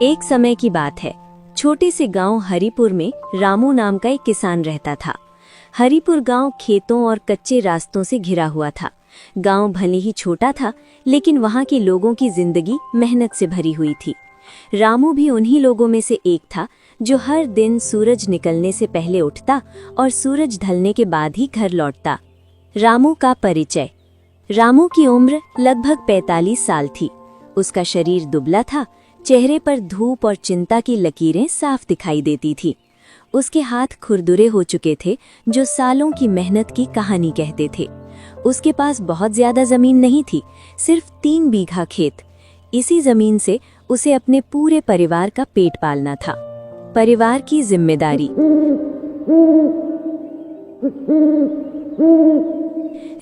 एक समय की बात है। छोटे से गांव हरिपुर में रामू नाम का एक किसान रहता था। हरिपुर गांव खेतों और कच्चे रास्तों से घिरा हुआ था। गांव भले ही छोटा था, लेकिन वहां के लोगों की जिंदगी मेहनत से भरी हुई थी। रामू भी उन्हीं लोगों में से एक था जो हर दिन सूरज निकलने से पहले उठता और सूरज ढलने के बाद ही घर लौटता। रामू का परिचय। रामू की उम्र लगभग 45 साल थी। उसका शरीर दुबला था, चेहरे पर धूप और चिंता की लकीरें साफ दिखाई देती थी। उसके हाथ खुरदुरे हो चुके थे, जो सालों की मेहनत की कहानी कहते थे। उसके पास बहुत ज्यादा जमीन नहीं थी, सिर्फ 3 बीघा खेत। इसी जमीन से उसे अपने पूरे परिवार का पेट पालना था। परिवार की जिम्मेदारी।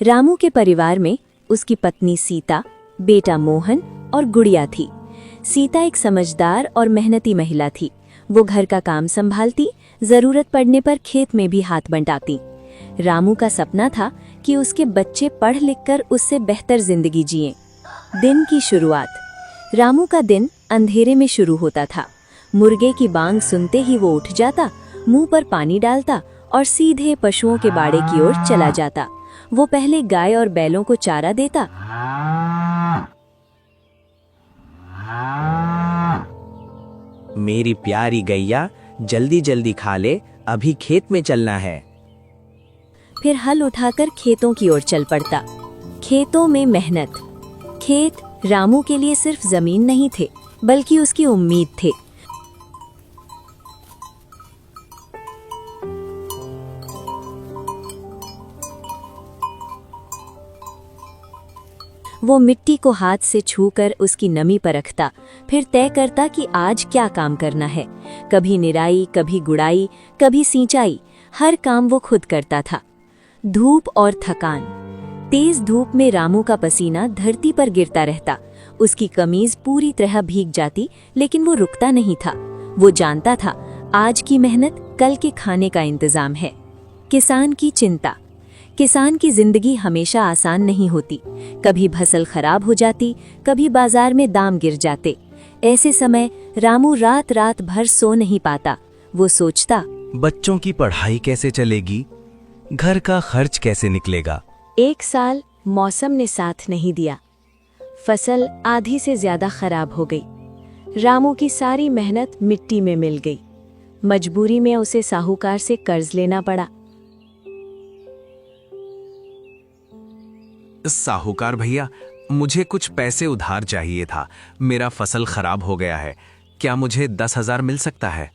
रामू के परिवार में उसकी पत्नी सीता, बेटा मोहन और गुड़िया थी। सीता एक समझदार और मेहनती महिला थी। वो घर का काम संभालती, जरूरत पड़ने पर खेत में भी हाथ बंटाती। रामू का सपना था कि उसके बच्चे पढ़ लिखकर उससे बेहतर जिंदगी जिएं। दिन की शुरुआत। रामू का दिन अंधेरे में शुरू होता था। मुर्गे की बांग सुनते ही वो उठ जाता, मुंह पर पानी डालता और सीधे पशुओं के बाड़े की ओर चला जाता। वो पहले गाय और बैलों को चारा देता। मेरी प्यारी गैया, जल्दी जल्दी खा ले, अभी खेत में चलना है। फिर हल उठाकर खेतों की ओर चल पड़ता। खेतों में मेहनत। खेत रामू के लिए सिर्फ जमीन नहीं थे, बल्कि उसकी उम्मीद थे। वो मिट्टी को हाथ से छूकर उसकी नमी परखता, फिर तय करता कि आज क्या काम करना है। कभी निराई, कभी गुड़ाई, कभी सिंचाई, हर काम वो खुद करता था। धूप और थकान। तेज धूप में रामू का पसीना धरती पर गिरता रहता। उसकी कमीज पूरी तरह भीग जाती, लेकिन वो रुकता नहीं था। वो जानता था, आज की मेहनत कल के खाने का इंतजाम है। किसान की चिंता। किसान की जिंदगी हमेशा आसान नहीं होती। कभी फसल खराब हो जाती, कभी बाजार में दाम गिर जाते। ऐसे समय रामू रात रात भर सो नहीं पाता। वो सोचता, बच्चों की पढ़ाई कैसे चलेगी, घर का खर्च कैसे निकलेगा। एक साल मौसम ने साथ नहीं दिया। फसल आधी से ज्यादा खराब हो गई। रामू की सारी मेहनत मिट्टी में मिल गई। मजबूरी में उसे साहूकार से कर्ज लेना पड़ा। साहूकार भैया, मुझे कुछ पैसे उधार चाहिए था। मेरा फसल खराब हो गया है, क्या मुझे 10,000 मिल सकता है?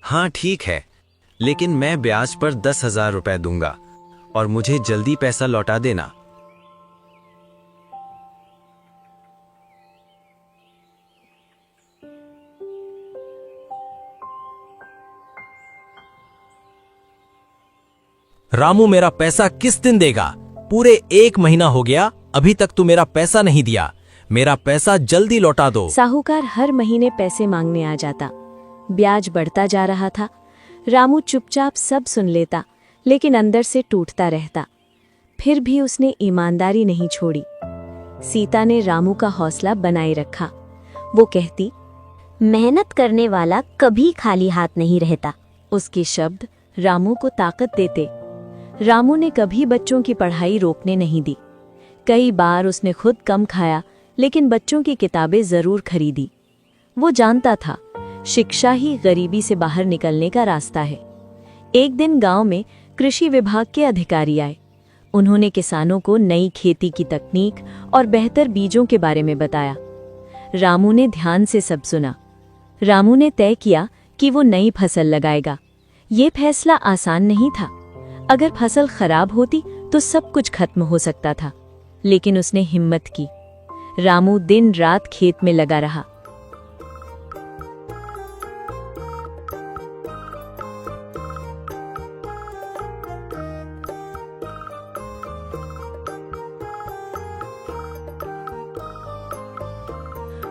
हाँ ठीक है, लेकिन मैं ब्याज पर 10,000 रुपए दूंगा और मुझे जल्दी पैसा लौटा देना। रामू, मेरा पैसा किस दिन देगा? पूरे 1 महीना हो गया, अभी तक तू मेरा पैसा नहीं दिया। मेरा पैसा जल्दी लौटा दो। साहूकार हर महीने पैसे मांगने आ जाता। ब्याज बढ़ता जा रहा था। रामू चुपचाप सब सुन लेता, लेकिन अंदर से टूटता रहता। फिर भी उसने ईमानदारी नहीं छोड़ी। सीता ने रामू का हौसला बनाए रखा। वो कहती, मेहनत करने वाला कभी खाली हाथ नहीं रहता। उसके शब्द रामू को ताकत देते। रामू ने कभी बच्चों की पढ़ाई रोकने नहीं दी। कई बार उसने खुद कम खाया, लेकिन बच्चों की किताबें जरूर खरीदी। वो जानता था, शिक्षा ही गरीबी से बाहर निकलने का रास्ता है। एक दिन गांव में कृषि विभाग के अधिकारी आए। उन्होंने किसानों को नई खेती की तकनीक और बेहतर बीजों के बारे में बताया। रामू ने ध्यान से सब सुना। रामू ने तय किया कि वो नई फसल लगाएगा। ये फैसला आसान नहीं था। अगर फसल खराब होती तो सब कुछ खत्म हो सकता था, लेकिन उसने हिम्मत की। रामू दिन रात खेत में लगा रहा।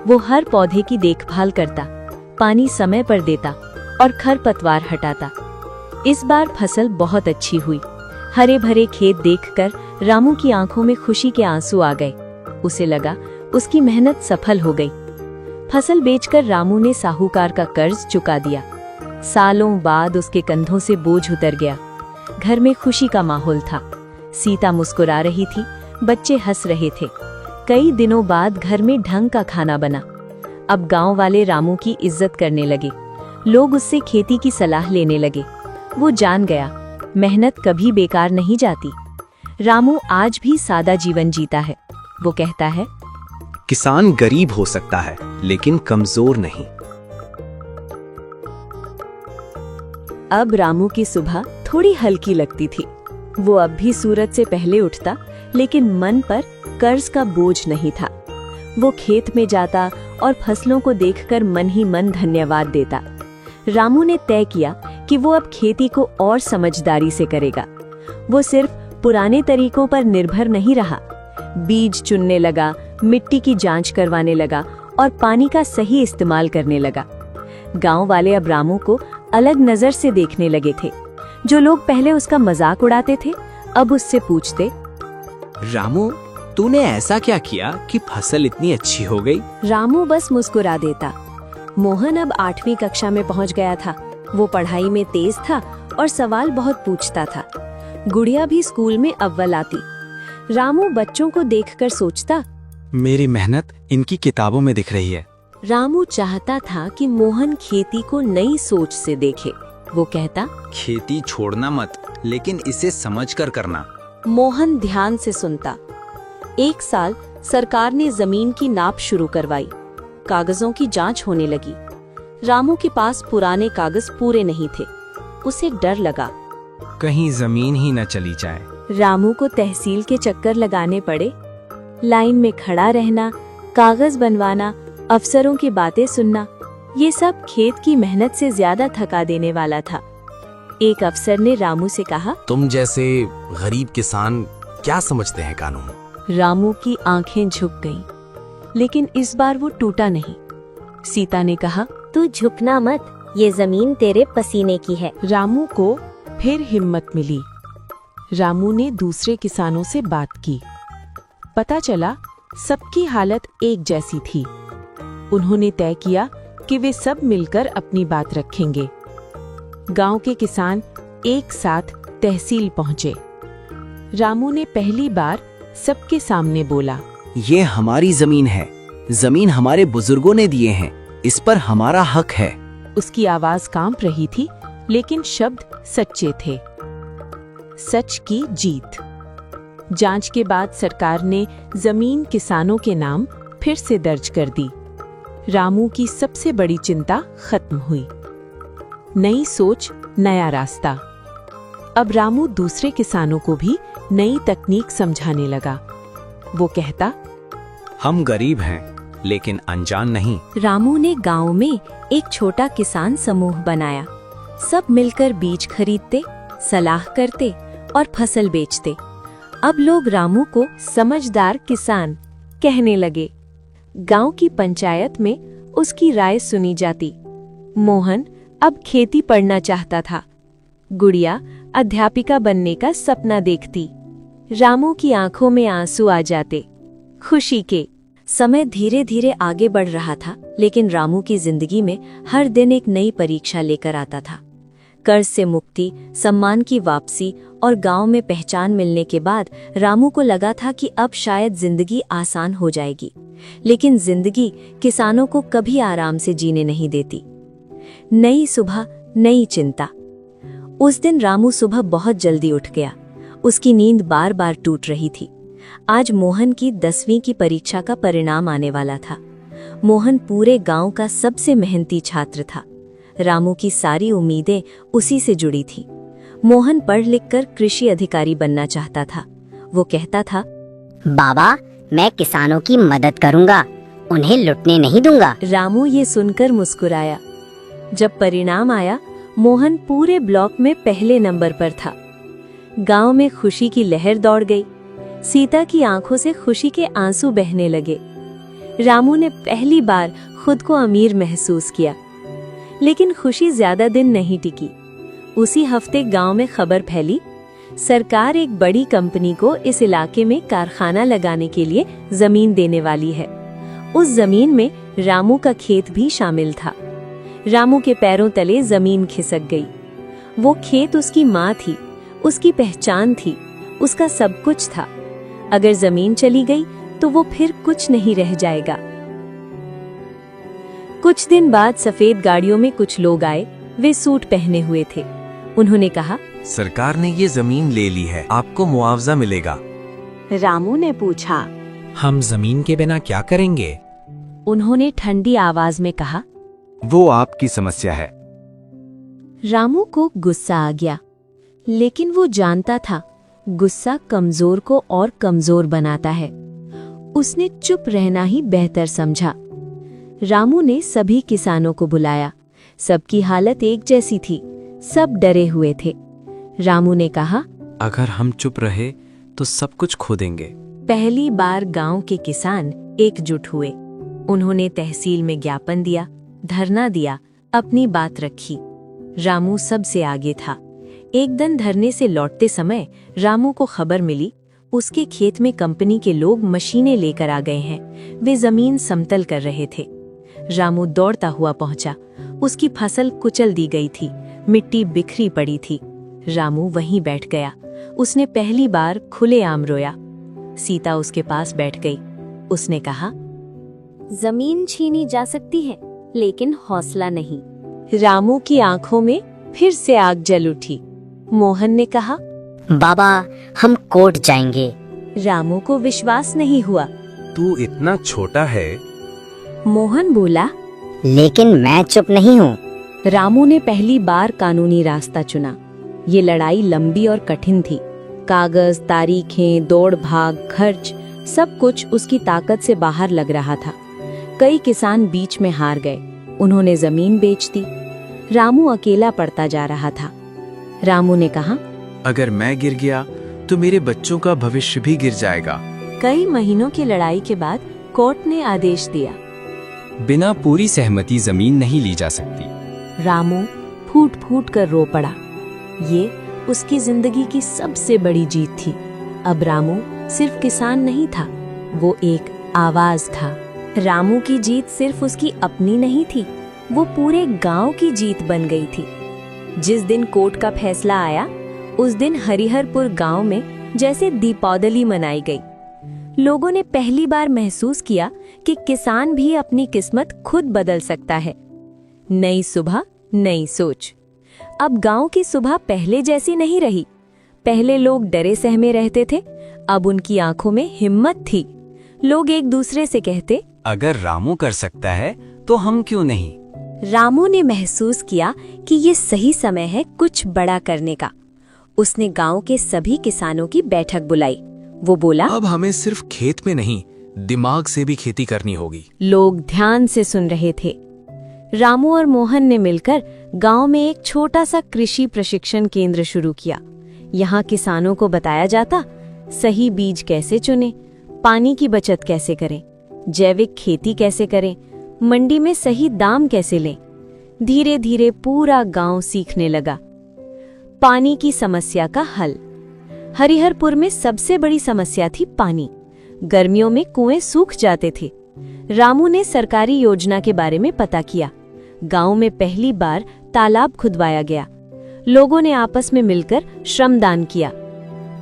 वो हर पौधे की देखभाल करता, पानी समय पर देता और खरपतवार हटाता। इस बार फसल बहुत अच्छी हुई। हरे भरे खेत देखकर रामू की आंखों में खुशी के आंसू आ गए। उसे लगा उसकी मेहनत सफल हो गई। फसल बेचकर रामू ने साहूकार का कर्ज चुका दिया। सालों बाद उसके कंधों से बोझ उतर गया। घर में खुशी का माहौल था। सीता मुस्कुरा रही थी, बच्चे हंस रहे थे। कई दिनों बाद घर में ढंग का खाना बना। अब गांव वाले रामू की इज्जत करने लगे। लोग उससे खेती की सलाह लेने लगे। वो जान गया, मेहनत कभी बेकार नहीं जाती। रामू आज भी सादा जीवन जीता है। वो कहता है, किसान गरीब हो सकता है लेकिन कमजोर नहीं। अब रामू की सुबह थोड़ी हल्की लगती थी। वो अब भी सूरज से पहले उठता, लेकिन मन पर कर्ज का बोझ नहीं था। वो खेत में जाता और फसलों को देखकर मन ही मन धन्यवाद देता। रामू ने तय किया कि वो अब खेती को और समझदारी से करेगा। वो सिर्फ पुराने तरीकों पर निर्भर नहीं रहा। बीज चुनने लगा, मिट्टी की जांच करवाने लगा और पानी का सही इस्तेमाल करने लगा। गांव वाले अब रामू को अलग नजर से देखने लगे थे। जो लोग पहले उसका मजाक उड़ाते थे, अब उससे पूछते, रामू, तूने ऐसा क्या किया कि फसल इतनी अच्छी हो गई? रामू बस मुस्कुरा देता। मोहन अब 8वीं कक्षा में पहुंच गया था। वो पढ़ाई में तेज था और सवाल बहुत पूछता था। गुड़िया भी स्कूल में अव्वल आती। रामू बच्चों को देखकर सोचता, मेरी मेहनत इनकी किताबों में दिख रही है। रामू चाहता था कि मोहन खेती को नई सोच से देखे। वो कहता, खेती छोड़ना मत, लेकिन इसे समझकर करना। मोहन ध्यान से सुनता। एक साल सरकार ने जमीन की नाप शुरू करवाई। कागजों की जांच होने लगी। रामू के पास पुराने कागज पूरे नहीं थे। उसे डर लगा, कहीं जमीन ही न चली जाए। रामू को तहसील के चक्कर लगाने पड़े। लाइन में खड़ा रहना, कागज बनवाना, अफसरों की बातें सुनना, ये सब खेत की मेहनत से ज्यादा थका देने वाला था। एक अफसर ने रामू से कहा, तुम जैसे गरीब किसान क्या समझते हैं कानून? रामू की आंखें झुक गईं, लेकिन इस बार वो टूटा नहीं। सीता ने कहा, तू झुकना मत, ये जमीन तेरे पसीने की है। रामू को फिर हिम्मत मिली। रामू ने दूसरे किसानों से बात की। पता चला सबकी हालत एक जैसी थी। उन्होंने तय किया कि वे सब मिलकर अपनी बात रखेंगे। गांव के किसान एक साथ तहसील पहुंचे। रामू ने पहली बार सबके सामने बोला, ये हमारी जमीन है, जमीन हमारे बुजुर्गों ने दिए हैं, इस पर हमारा हक है। उसकी आवाज कांप रही थी, लेकिन शब्द सच्चे थे। सच की जीत। जांच के बाद सरकार ने जमीन किसानों के नाम फिर से दर्ज कर दी। रामू की सबसे बड़ी चिंता खत्म हुई। नई सोच, नया रास्ता। अब रामू दूसरे किसानों को भी नई तकनीक समझाने लगा। वो कहता, हम गरीब हैं, लेकिन अनजान नहीं। रामू ने गांव में एक छोटा किसान समूह बनाया। सब मिलकर बीज खरीदते, सलाह करते और फसल बेचते। अब लोग रामू को समझदार किसान कहने लगे। गांव की पंचायत में उसकी राय सुनी जाती। मोहन अब खेती पढ़ना चाहता था। गुड़िया अध्यापिका बनने का सपना देखती। रामू की आंखों में आंसू आ जाते, खुशी के। समय धीरे धीरे आगे बढ़ रहा था, लेकिन रामू की जिंदगी में हर दिन एक नई परीक्षा लेकर आता था। कर्ज से मुक्ति, सम्मान की वापसी और गांव में पहचान मिलने के बाद रामू को लगा था कि अब शायद जिंदगी आसान हो जाएगी। लेकिन जिंदगी किसानों को कभी आराम से जीने नहीं देती। नई सुबह, नई चिंता। उस दिन रामू सुबह बहुत जल्दी उठ गया। उसकी नींद बार बार टूट रही थी। आज मोहन की 10वीं की परीक्षा का परिणाम आने वाला था। मोहन पूरे गांव का सबसे मेहनती छात्र था। रामू की सारी उम्मीदें उसी से जुड़ी थी। मोहन पढ़ लिखकर कृषि अधिकारी बनना चाहता था। वो कहता था, बाबा, मैं किसानों की मदद करूंगा, उन्हें लुटने नहीं दूंगा। रामू ये सुनकर मुस्कुराया। जब परिणाम आया, मोहन पूरे ब्लॉक में पहले नंबर पर था। गांव में खुशी की लहर दौड़ गई। सीता की आंखों से खुशी के आंसू बहने लगे। रामू ने पहली बार खुद को अमीर महसूस किया। लेकिन खुशी ज्यादा दिन नहीं टिकी। उसी हफ्ते गांव में खबर फैली, सरकार एक बड़ी कंपनी को इस इलाके में कारखाना लगाने के लिए जमीन देने वाली है। उस जमीन में रामू का खेत भी शामिल था। रामू के पैरों तले जमीन खिसक गई। वो खेत उसकी माँ थी, उसकी पहचान थी, उसका सब कुछ था। अगर जमीन चली गई तो वो फिर कुछ नहीं रह जाएगा। कुछ दिन बाद सफेद गाड़ियों में कुछ लोग आए। वे सूट पहने हुए थे। उन्होंने कहा, सरकार ने ये जमीन ले ली है, आपको मुआवजा मिलेगा। रामू ने पूछा। हम जमीन के बिना क्या करेंगे? उन्होंने ठंडी आवाज में कहा। वो आपकी समस्या है। रामू को गुस्सा आ गया, लेकिन वो जानता था गुस्सा कमजोर को और कमजोर बनाता है। उसने चुप रहना ही बेहतर समझा। रामू ने सभी किसानों को बुलाया। सबकी हालत एक जैसी थी, सब डरे हुए थे। रामू ने कहा, अगर हम चुप रहे तो सब कुछ खो देंगे। पहली बार गांव के किसान एकजुट हुए। उन्होंने तहसील में ज्ञापन दिया, धरना दिया, अपनी बात रखी। रामू सबसे आगे था। एक दिन धरने से लौटते समय रामू को खबर मिली, उसके खेत में कंपनी के लोग मशीनें लेकर आ गए हैं। वे जमीन समतल कर रहे थे। रामू दौड़ता हुआ पहुंचा। उसकी फसल कुचल दी गई थी, मिट्टी बिखरी पड़ी थी। रामू वहीं बैठ गया। उसने पहली बार खुलेआम रोया। सीता उसके पास बैठ गई। उसने कहा, जमीन छीनी जा सकती है, लेकिन हौसला नहीं। रामू की आंखों में फिर से आग जल उठी। मोहन ने कहा, बाबा हम कोर्ट जाएंगे। रामू को विश्वास नहीं हुआ। तू इतना छोटा है। मोहन बोला, लेकिन मैं चुप नहीं हूँ। रामू ने पहली बार कानूनी रास्ता चुना। ये लड़ाई लंबी और कठिन थी। कागज, तारीखें, दौड़ भाग, खर्च, सब कुछ उसकी ताकत से बाहर लग रहा था। कई किसान बीच में हार गए। उन्होंने जमीन बेच दी। रामू अकेला पड़ता जा रहा था। रामू ने कहा, अगर मैं गिर गया तो मेरे बच्चों का भविष्य भी गिर जाएगा। कई महीनों की लड़ाई के बाद कोर्ट ने आदेश दिया, बिना पूरी सहमति जमीन नहीं ली जा सकती। रामू फूट फूट कर रो पड़ा। ये उसकी जिंदगी की सबसे बड़ी जीत थी। अब रामू सिर्फ किसान नहीं था, वो एक आवाज था। रामू की जीत सिर्फ उसकी अपनी नहीं थी, वो पूरे गांव की जीत बन गई थी। जिस दिन कोर्ट का फैसला आया, उस दिन हरिहरपुर गांव में जैसे दीपावली मनाई गई। लोगों ने पहली बार महसूस किया कि किसान भी अपनी किस्मत खुद बदल सकता है। नई सुबह, नई सोच। अब गांव की सुबह पहले जैसी नहीं रही। पहले लोग डरे सहमे रहते थे, अब उनकी आंखों में हिम्मत थी। लोग एक दूसरे से कहते, अगर रामू कर सकता है तो हम क्यों नहीं। रामू ने महसूस किया कि ये सही समय है कुछ बड़ा करने का। उसने गांव के सभी किसानों की बैठक बुलाई। वो बोला, अब हमें सिर्फ खेत में नहीं, दिमाग से भी खेती करनी होगी। लोग ध्यान से सुन रहे थे। रामू और मोहन ने मिलकर गांव में एक छोटा सा कृषि प्रशिक्षण केंद्र शुरू किया। यहाँ किसानों को बताया जाता, सही बीज कैसे चुनें, पानी की बचत कैसे करें, जैविक खेती कैसे करें, मंडी में सही दाम कैसे लें। धीरे धीरे पूरा गांव सीखने लगा। पानी की समस्या का हल। हरिहरपुर में सबसे बड़ी समस्या थी पानी। गर्मियों में कुएं सूख जाते थे। रामू ने सरकारी योजना के बारे में पता किया। गांव में पहली बार तालाब खुदवाया गया। लोगों ने आपस में मिलकर श्रमदान किया।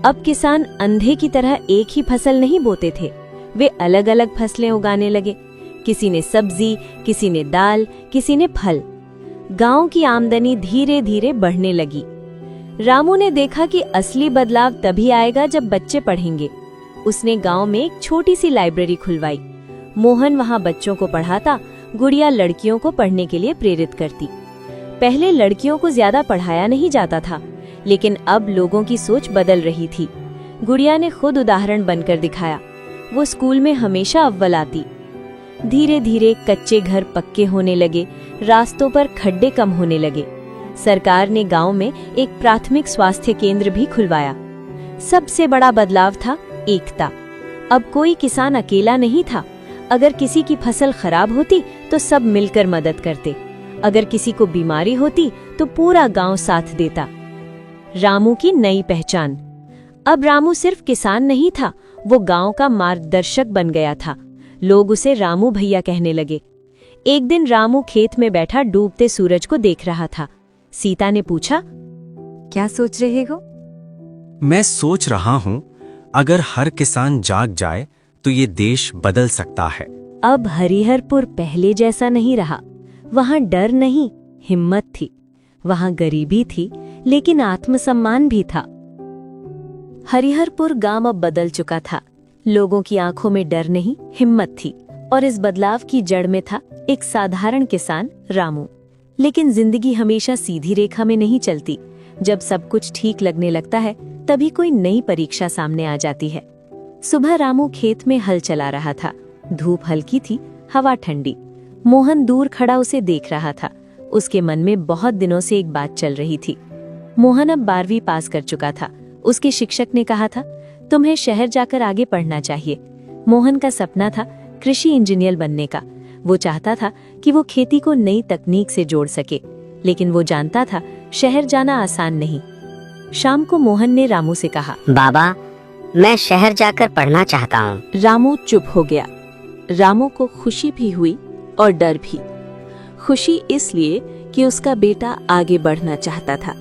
अब किसान अंधे की तरह एक ही फसल नहीं बोते थे, वे अलग अलग फसलें उगाने लगे। किसी ने सब्जी, किसी ने दाल, किसी ने फल। गांव की आमदनी धीरे धीरे बढ़ने लगी। रामू ने देखा कि असली बदलाव तभी आएगा जब बच्चे पढ़ेंगे। उसने गांव में एक छोटी सी लाइब्रेरी खुलवाई। मोहन वहां बच्चों को पढ़ाता, गुड़िया लड़कियों को पढ़ने के लिए प्रेरित करती। पहले लड़कियों को ज्यादा पढ़ाया नहीं जाता था, लेकिन अब लोगों की सोच बदल रही थी। गुड़िया ने खुद उदाहरण बनकर दिखाया। वो स्कूल में हमेशा अव्वल आती। धीरे धीरे कच्चे घर पक्के होने लगे, रास्तों पर खड्डे कम होने लगे। सरकार ने गांव में एक प्राथमिक स्वास्थ्य केंद्र भी खुलवाया। सबसे बड़ा बदलाव था एकता। अब कोई किसान अकेला नहीं था। अगर किसी की फसल खराब होती तो सब मिलकर मदद करते। अगर किसी को बीमारी होती तो पूरा गांव साथ देता। रामू की नई पहचान। अब रामू सिर्फ किसान नहीं था, वो गांव का मार्गदर्शक बन गया था। लोग उसे रामू भैया कहने लगे। एक दिन रामू खेत में बैठा डूबते सूरज को देख रहा था। सीता ने पूछा, क्या सोच रहे हो? मैं सोच रहा हूँ अगर हर किसान जाग जाए तो ये देश बदल सकता है। अब हरिहरपुर पहले जैसा नहीं रहा। वहां डर नहीं, हिम्मत थी। वहां गरीबी थी, लेकिन आत्मसम्मान भी था। हरिहरपुर गांव अब बदल चुका था। लोगों की आंखों में डर नहीं, हिम्मत थी। और इस बदलाव की जड़ में था एक साधारण किसान रामू। लेकिन जिंदगी हमेशा सीधी रेखा में नहीं चलती। जब सब कुछ ठीक लगने लगता है, तभी कोई नई परीक्षा सामने आ जाती है। सुबह रामू खेत में हल चला रहा था। धूप हल्की थी, हवा ठंडी। मोहन दूर खड़ा उसे देख रहा था। उसके मन में बहुत दिनों से एक बात चल रही थी। मोहन अब 12वीं पास कर चुका था। उसके शिक्षक ने कहा था, तुम्हें शहर जाकर आगे पढ़ना चाहिए। मोहन का सपना था कृषि इंजीनियर बनने का। वो चाहता था कि वो खेती को नई तकनीक से जोड़ सके, लेकिन वो जानता था शहर जाना आसान नहीं। शाम को मोहन ने रामू से कहा, बाबा, मैं शहर जाकर पढ़ना चाहता हूँ। रामू चुप हो गया। रामू को खुशी भी हुई और डर भी। खुशी इसलिए कि उसका बेटा आगे बढ़ना चाहता था,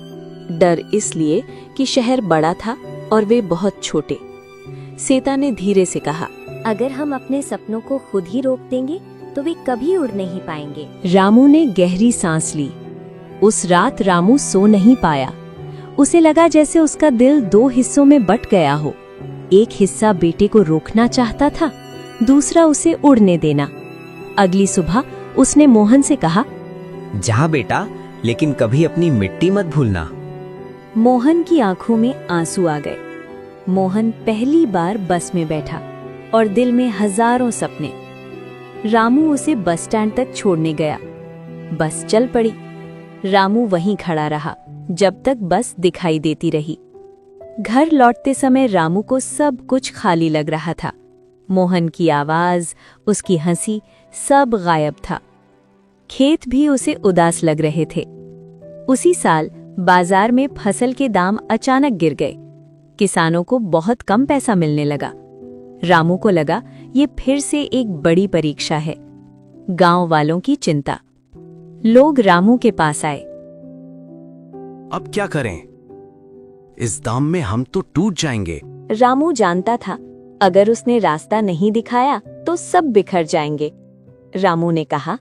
डर इसलिए कि शहर बड़ा था और वे बहुत छोटे। सीता ने धीरे से कहा, अगर हम अपने सपनों को खुद ही रोक देंगे तो वे कभी उड़ नहीं पाएंगे। रामू ने गहरी सांस ली। उस रात रामू सो नहीं पाया। उसे लगा जैसे उसका दिल 2 हिस्सों में बट गया हो। एक हिस्सा बेटे को रोकना चाहता था, दूसरा उसे उड़ने देना। अगली सुबह उसने मोहन से कहा, जा बेटा, लेकिन कभी अपनी मिट्टी मत भूलना। मोहन की आंखों में आंसू आ गए। मोहन पहली बार बस में बैठा और दिल में हजारों सपने। रामू उसे बस स्टैंड तक छोड़ने गया। बस चल पड़ी। रामू वहीं खड़ा रहा जब तक बस दिखाई देती रही। घर लौटते समय रामू को सब कुछ खाली लग रहा था। मोहन की आवाज, उसकी हंसी, सब गायब था। खेत भी उसे उदास लग रहे थे। उसी साल बाजार में फसल के दाम अचानक गिर गए। किसानों को बहुत कम पैसा मिलने लगा। रामू को लगा ये फिर से एक बड़ी परीक्षा है। गांव वालों की चिंता। लोग रामू के पास आए। अब क्या करें? इस दाम में हम तो टूट जाएंगे। रामू जानता था अगर उसने रास्ता नहीं दिखाया तो सब बिखर जाएंगे। रामू ने कहा,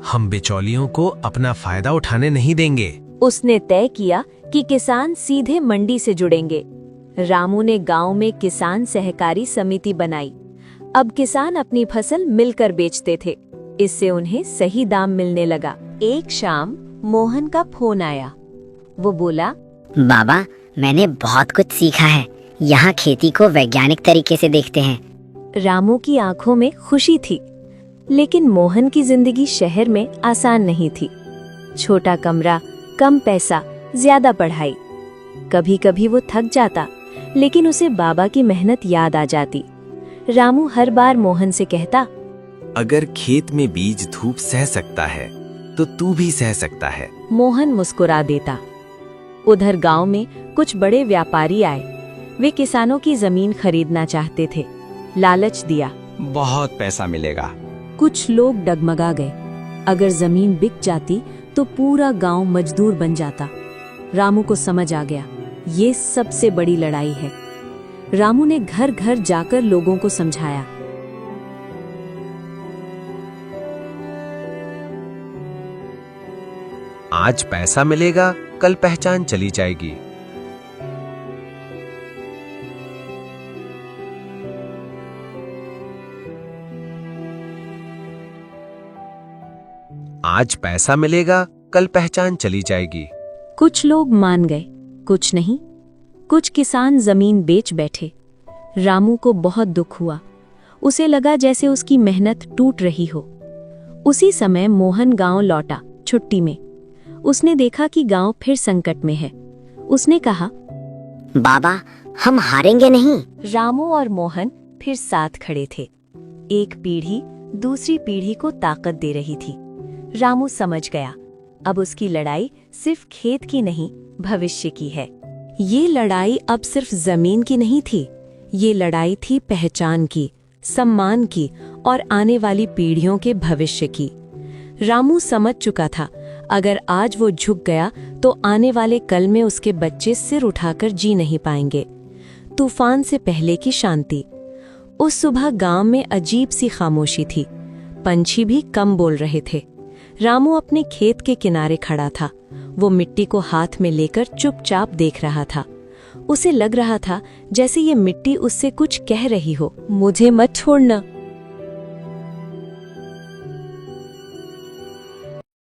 हम बिचौलियों को अपना फायदा उठाने नहीं देंगे। उसने तय किया कि किसान सीधे मंडी से जुड़ेंगे। रामू ने गांव में किसान सहकारी समिति बनाई। अब किसान अपनी फसल मिलकर बेचते थे। इससे उन्हें सही दाम मिलने लगा। एक शाम मोहन का फोन आया। वो बोला, बाबा, मैंने बहुत कुछ सीखा है। यहाँ खेती को वैज्ञानिक तरीके से देखते हैं। रामू की आंखों में खुशी थी, लेकिन मोहन की जिंदगी शहर में आसान नहीं थी। छोटा कमरा, कम पैसा, ज्यादा पढ़ाई। कभी कभी वो थक जाता, लेकिन उसे बाबा की मेहनत याद आ जाती। रामू हर बार मोहन से कहता, अगर खेत में बीज धूप सह सकता है तो तू भी सह सकता है। मोहन मुस्कुरा देता। उधर गांव में कुछ बड़े व्यापारी आए। वे किसानों की जमीन खरीदना चाहते थे। लालच दिया, बहुत पैसा मिलेगा। कुछ लोग डगमगा गए। अगर जमीन बिक जाती तो पूरा गांव मजदूर बन जाता। रामू को समझ आ गया, ये सबसे बड़ी लड़ाई है। रामू ने घर घर जाकर लोगों को समझाया। आज पैसा मिलेगा, कल पहचान चली जाएगी। आज पैसा मिलेगा, कल पहचान चली जाएगी। कुछ लोग मान गए, कुछ नहीं। कुछ किसान जमीन बेच बैठे। रामू को बहुत दुख हुआ। उसे लगा जैसे उसकी मेहनत टूट रही हो। उसी समय मोहन गांव लौटा, छुट्टी में। उसने देखा कि गांव फिर संकट में है। उसने कहा, बाबा, हम हारेंगे नहीं। रामू और मोहन फिर साथ खड़े थे। एक पीढ़ी दूसरी पीढ़ी को ताकत दे रही थी। रामू समझ गया, अब उसकी लड़ाई सिर्फ खेत की नहीं, भविष्य की है। ये लड़ाई अब सिर्फ जमीन की नहीं थी, ये लड़ाई थी पहचान की, सम्मान की और आने वाली पीढ़ियों के भविष्य की। रामू समझ चुका था, अगर आज वो झुक गया तो आने वाले कल में उसके बच्चे सिर उठाकर जी नहीं पाएंगे। तूफान से पहले की शांति। उस सुबह गांव में अजीब सी खामोशी थी। पंछी भी कम बोल रहे थे। रामू अपने खेत के किनारे खड़ा था। वो मिट्टी को हाथ में लेकर चुपचाप देख रहा था। उसे लग रहा था जैसे ये मिट्टी उससे कुछ कह रही हो, मुझे मत छोड़ना,